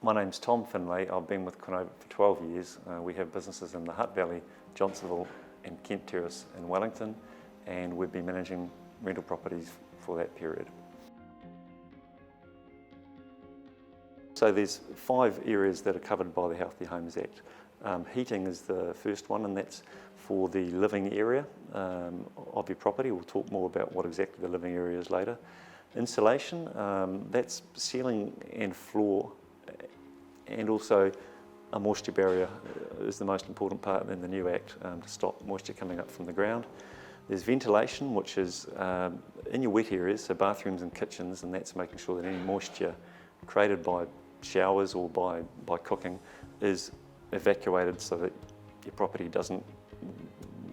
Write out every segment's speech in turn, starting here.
My name's Tom Finlay. I've been with Quinovic for 12 years. We have businesses in the Hutt Valley, Johnsonville and Kent Terrace in Wellington, and we've been managing rental properties for that period. So there's 5 areas that are covered by the Healthy Homes Act. Heating is the first one, and that's for the living area of your property. We'll talk more about what exactly the living area is later. Insulation, that's ceiling and floor, and also a moisture barrier is the most important part in the new Act to stop moisture coming up from the ground. There's ventilation, which is in your wet areas, so bathrooms and kitchens, and that's making sure that any moisture created by showers or by cooking is evacuated so that your property doesn't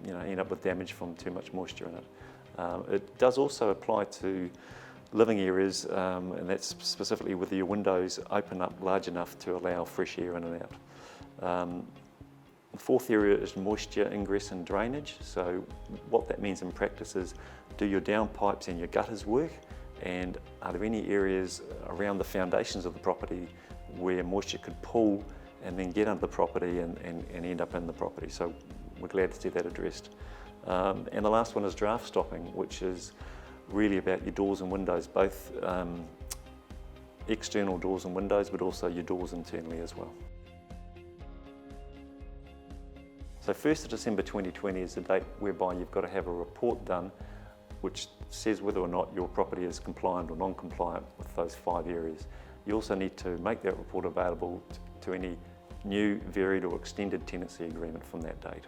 end up with damage from too much moisture in it. It does also apply to living areas, and that's specifically whether your windows open up large enough to allow fresh air in and out. The fourth area is moisture ingress and drainage. So what that means in practice is, do your downpipes and your gutters work, and are there any areas around the foundations of the property where moisture could pool and then get under the property and end up in the property. So we're glad to see that addressed. And the last one is draft stopping, which is really about your doors and windows, both external doors and windows, but also your doors internally as well. So 1st of December 2020 is the date whereby you've got to have a report done which says whether or not your property is compliant or non-compliant with those 5 areas. You also need to make that report available to any new, varied or extended tenancy agreement from that date.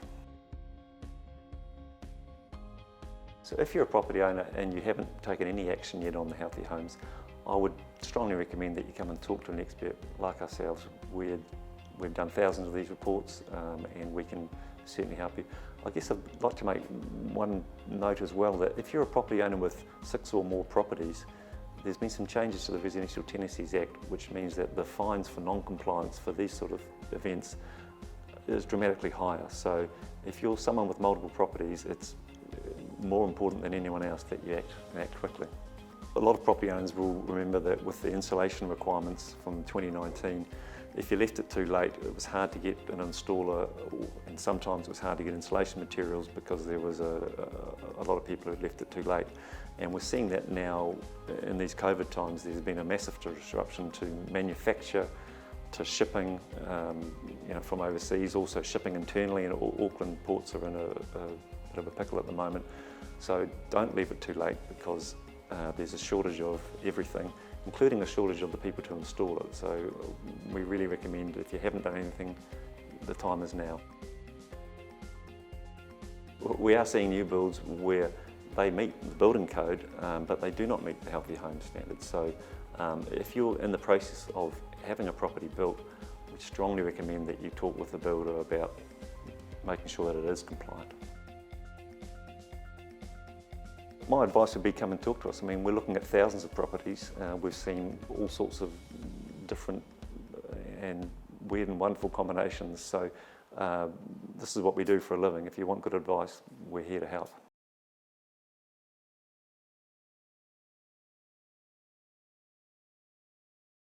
So if you're a property owner and you haven't taken any action yet on the Healthy Homes, I would strongly recommend that you come and talk to an expert like ourselves. We've done thousands of these reports and we can certainly help you. I guess I'd like to make one note as well, that if you're a property owner with 6 or more properties, there's been some changes to the Residential Tenancies Act, which means that the fines for non-compliance for these sort of events is dramatically higher. So if you're someone with multiple properties, it's more important than anyone else that you act quickly. A lot of property owners will remember that with the insulation requirements from 2019, if you left it too late, it was hard to get an installer, and sometimes it was hard to get insulation materials because there was a lot of people who left it too late. And we're seeing that now in these COVID times. There's been a massive disruption to manufacture, to shipping from overseas, also shipping internally, and Auckland ports are in a bit of a pickle at the moment. So don't leave it too late, because there's a shortage of everything, including a shortage of the people to install it. So we really recommend, if you haven't done anything, the time is now. We are seeing new builds where they meet the building code, but they do not meet the Healthy Homes standards. So if you're in the process of having a property built, we strongly recommend that you talk with the builder about making sure that it is compliant. My advice would be, come and talk to us. I mean, we're looking at thousands of properties. We've seen all sorts of different and weird and wonderful combinations. So this is what we do for a living. If you want good advice, we're here to help.